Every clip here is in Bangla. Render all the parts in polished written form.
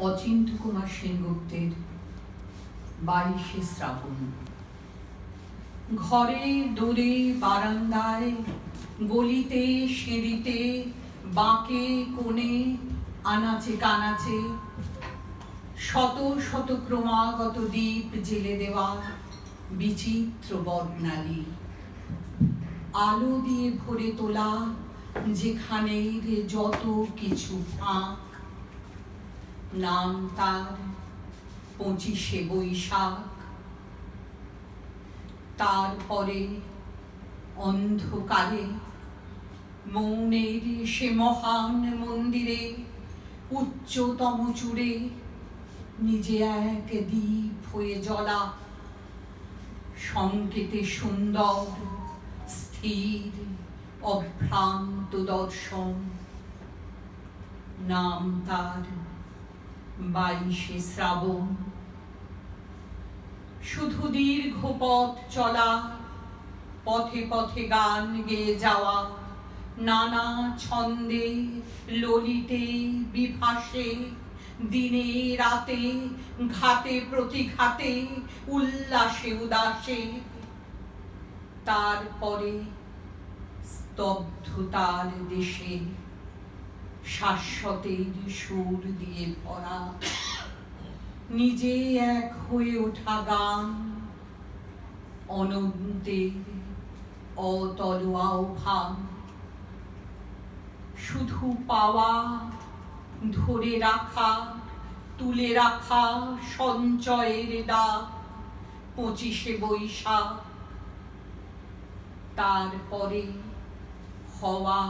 অচিন্ত কুমার সেনগুপ্তের 22শে শ্রাবণ। ঘরে দূরে বারান্দায় গলিতে সিঁড়িতে বাঁকে কোণে আনাচে কানাচে শত শত ক্রমাগত দীপ জেলে দেওয়া বিচিত্র বর্ণালী, আলো দিয়ে ভরে তোলা যেখানের যত কিছু ফাঁক। নাম তার 25শে বৈশাখ। তারপরে অন্ধকারে মৌনের সে মহান মন্দিরে উচ্চতম চূড়ে নিজে এক দ্বীপ হয়ে জ্বলা, সংকেতে সুন্দর স্থির অভ্রান্ত দর্শন। নাম তার 22শে শ্রাবণ। শুধু দীর্ঘ পথ চলা, পথে পথে গান গেয়ে যাওয়া, নানা ছন্দে ললিতে বিভাসে, দিনে রাতে ঘাতে প্রতিঘাতে উল্লাসে উদাসে। তারপরে স্তব্ধতার দেশে শাশ্বতের সুর দিয়ে ভরা নিজে এক হয়ে ওঠা গান, অনন্তের অতল আহ্বান। শুধু পাওয়া, ধরে রাখা, তুলে রাখা সঞ্চয়ের ডাক 25শে বৈশাখ। তারপরে হওয়া,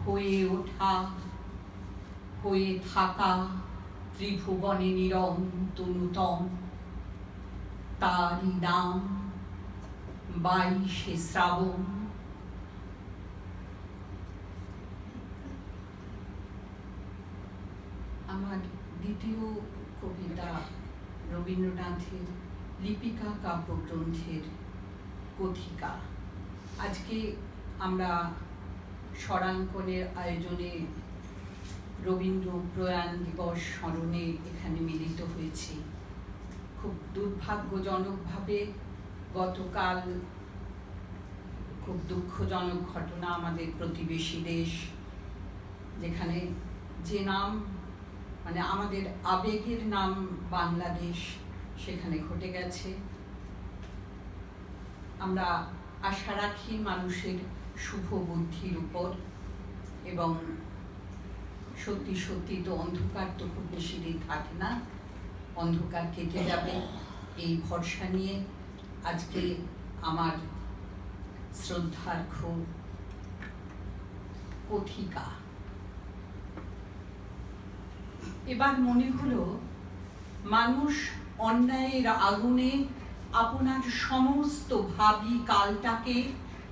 হয়ে ওঠা, হয়ে থাকা ত্রিভুবনে নিরন্তর, তারই নাম 22শে শ্রাবণ। আমার দ্বিতীয় কবিতা রবীন্দ্রনাথের লিপিকা কাব্যগ্রন্থের কথিকা। আজকে আমরা স্বরাঙ্কনের আয়োজনে রবীন্দ্র প্রয়াণ দিবস স্মরণে এখানে মিলিত হয়েছি। খুব দুর্ভাগ্যজনকভাবে গতকাল খুব দুঃখজনক ঘটনা আমাদের প্রতিবেশী দেশ, যেখানে যে নাম মানে আমাদের আবেগের নাম বাংলাদেশ, সেখানে ঘটে গেছে। আমরা আশা রাখি মানুষের শুভ বুদ্ধির উপর, এবং সত্যি সত্যি তো অন্ধকার তো খুব বেশি দিন থাকে না, অন্ধকার কেটে যাবে এই ভরসা নিয়ে আজকে আমার শ্রদ্ধার্ঘ কথিকা। এবার মনে হলো মানুষ অন্যায়ের আগুনে আপনার সমস্ত ভাবি কালটাকে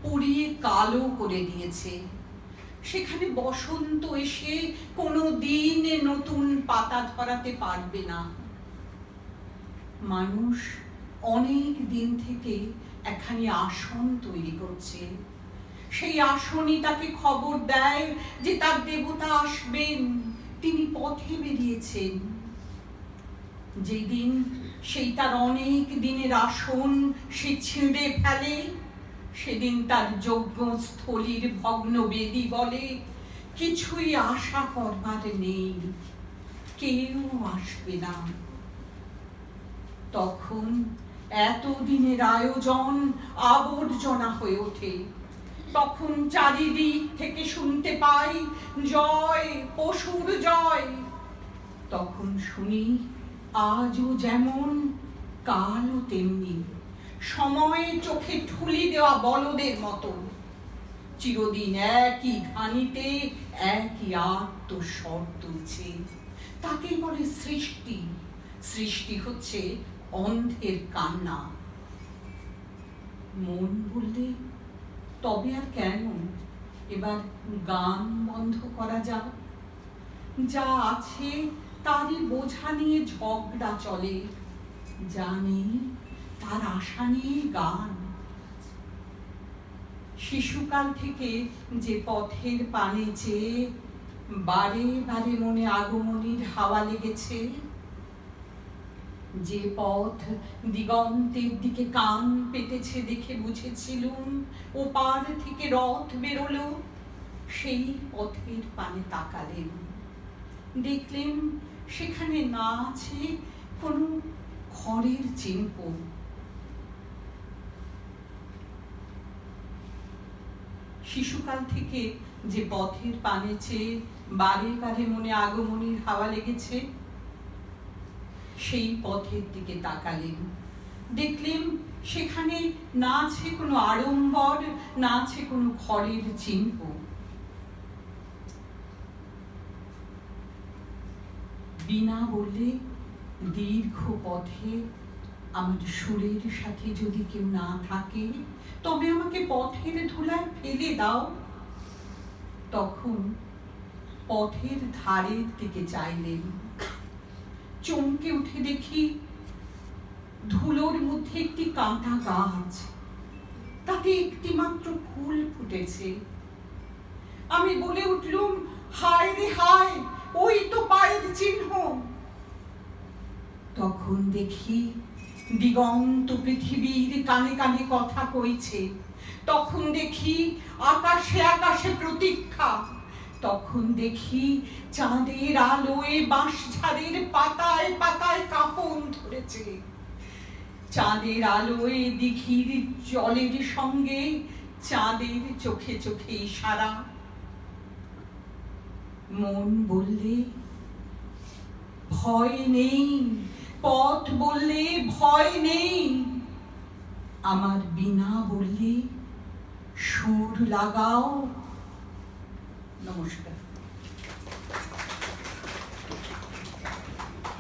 পুড়িয়ে কালো করে দিয়েছে। সেখানে বসন্ত এসে কোনো দিন নতুন পাতা ধরাতে পারবে না। মানুষ অনেক দিন থেকে একখানি আসন তৈরি করছে। সেই আসনই তাকে খবর দেয় যে তার দেবতা আসবেন, তিনি পথে বেরিয়েছেন। যেদিন সেই তার অনেক দিনের আসন সে ছিঁড়ে ফেলে, সেদিন তার যজ্ঞস্থলীর ভগ্ন বেদী বলে কিছুই আশা করবার নেই, কেউ আসবে না। তখন এতদিনের আয়োজন আবর্জনা হয়ে ওঠে। তখন চারিদিক থেকে শুনতে পাই জয়, পশুর জয়। তখন শুনি আজও যেমন কালও তেমনি, সময়ে চোখে ঠুলি দেওয়া বলদের মতো, চিরদিন একই ঘানিতে একই আত্মস্বর তুলছে। তাকে বলে সৃষ্টি। সৃষ্টি হচ্ছে অন্ধের কান্না। মন বললে তবে আর কেন, এবার গান বন্ধ করা যাক। যা আছে তারই বোঝা নিয়ে ঝগড়া চলে, জানি তার আশা নিয়ে গান। শিশুকাল থেকে যে পথের পানে চেয়ে বারে বারে মনে আগমনীর হাওয়া লেগেছে। যে পথ দিগন্তের দিকে কান পেতেছে দেখে বুঝেছিলুম ওপার থেকে রথ বেরোলো। সেই পথের পানে তাকালেন, দেখলেন সেখানে না আছে কোনো খড়ের চিহ্ন। শিশুকাল থেকে যে পথের পানে চেয়ে বারে বারে মনে আগমনীর হাওয়া লেগেছে, সেই পথের দিকে তাকালেন, দেখলেন সেখানে না আছে কোনো আড়ম্বর, না আছে কোনো খড়ের চিহ্ন। বিনা বললে দীর্ঘ পথে আমার সুরের সাথে যদি কেউ না থাকে, তবে আমাকে পথের ধুলায় ফেলে দাও। তখন পথের ধারের দিকে চাইলেন, চমকে উঠে দেখি ধুলোর মধ্যে একটি কাঁটা গাছ, তাতে একটি মাত্র ফুল ফুটেছে। আমি বলে উঠলুম, হায় রে হায়, ওই তো পায়ের চিহ্ন। তখন দেখি দিগন্ত পৃথিবীর কানে কানে কথা কইছে। তখন দেখি আকাশে আকাশে প্রতীক্ষা। তখন দেখি চাঁদের আলোয় বাঁশঝাড়ের পাতায় পাতায় কাঁপন ধরেছে। চাঁদের আলোয় দিঘির জলের সঙ্গে চাঁদের চোখে চোখে ইশারা। মন বললে ভয় নেই, পথ বললে ভয় নেই, আমার বিনা বললে সুর লাগাও। নমস্কার।